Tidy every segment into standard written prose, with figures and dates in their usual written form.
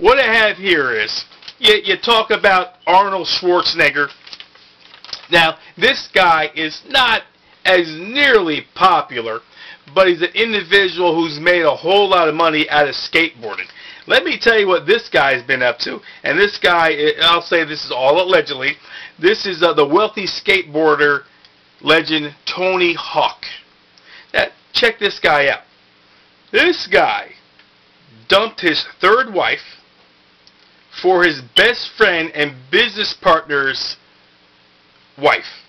what I have here is, you talk about Arnold Schwarzenegger. Now, this guy is not as nearly popular, but he's an individual who's made a whole lot of money out of skateboarding. Let me tell you what this guy's been up to. And this guy, I'll say this is all allegedly, this is the wealthy skateboarder legend Tony Hawk. Now, check this guy out. This guy dumped his third wife for his best friend and business partner's wife.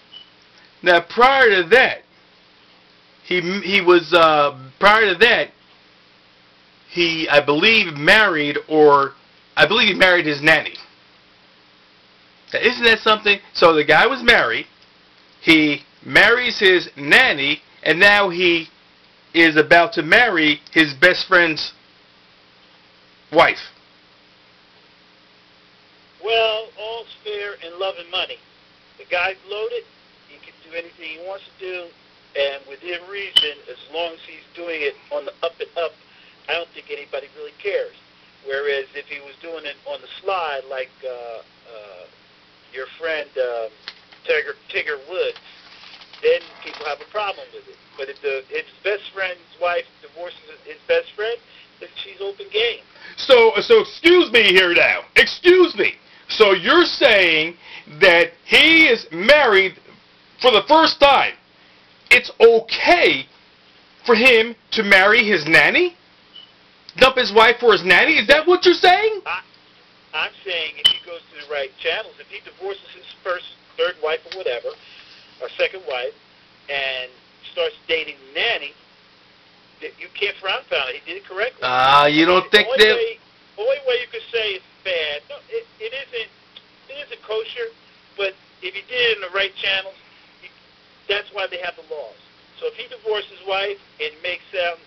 Now, prior to that, he I believe married his nanny. Now, isn't that something? So the guy was married, he marries his nanny, and now he is about to marry his best friend's wife. Well, all's fair in love and money. The guy's loaded. He can do anything he wants to do, and within reason, as long as he's doing it on the up and up, I don't think anybody really cares. Whereas if he was doing it on the slide, like your friend Tigger Woods, then people have a problem with it. But if his best friend's wife divorces his best friend, then she's open game. So excuse me here now. Excuse me. So you're saying that he is married for the first time. It's okay for him to marry his nanny? Dump his wife for his nanny? Is that what you're saying? I'm saying if he goes to the right channels, if he divorces his third wife or whatever, or second wife, and starts dating the nanny, you can't frown upon it. He did it correctly. You don't think that? The only way you could say it's bad, no, it isn't kosher, but if he did it in the right channels, that's why they have the laws. So if he divorces his wife and makes sound,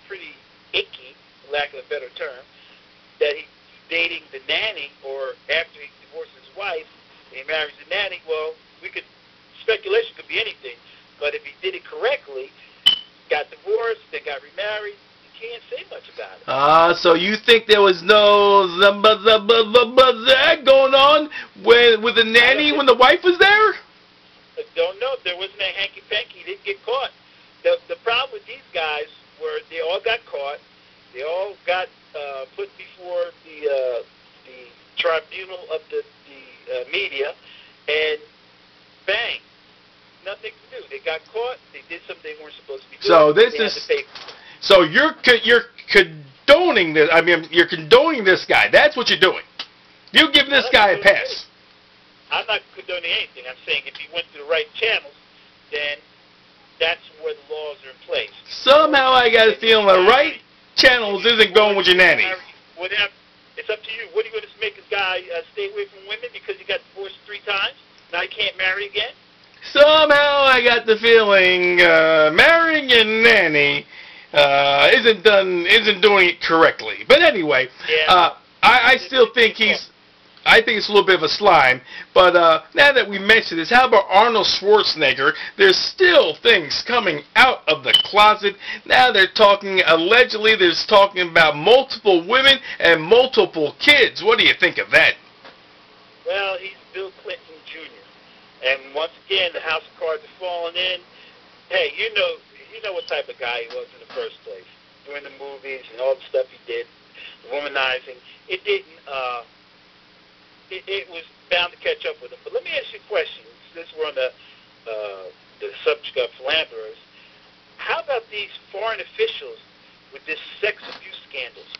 pretty icky, for lack of a better term, that he's dating the nanny, or after he divorces his wife and he marries the nanny, well, speculation could be anything, but if he did it correctly, got divorced, then got remarried, you can't say much about it. So you think there was no that going on with the nanny when the wife was there? I don't know. If there wasn't a hanky-panky, he didn't get caught. The problem with these guys were they all got caught. They all got put before the tribunal of the media, and bang, nothing to do. They got caught. They did something they weren't supposed to be doing. So this is. So you're condoning this. I mean, you're condoning this guy. That's what you're doing. You give this guy a pass. I'm not condoning anything. I'm saying if he went to the right channels, then that's where the laws are in place. Somehow I got a feeling the right channels isn't going with your nanny. It's up to you. What are you going to make this guy stay away from women because he got divorced 3 times? Now he can't marry again? Somehow I got the feeling marrying a nanny isn't doing it correctly. But anyway, yeah. I still think I think it's a little bit of a slime, but now that we mentioned this, how about Arnold Schwarzenegger? There's still things coming out of the closet. Now they're talking, allegedly, there's talking about multiple women and multiple kids. What do you think of that? Well, he's Bill Clinton Jr. And once again, the house of cards are falling in. Hey, you know what type of guy he was in the first place. Doing the movies and all the stuff he did, the womanizing. It didn't... It was bound to catch up with him. But let me ask you a question, since we're on the subject of philanderers. How about these foreign officials with this sex abuse scandals?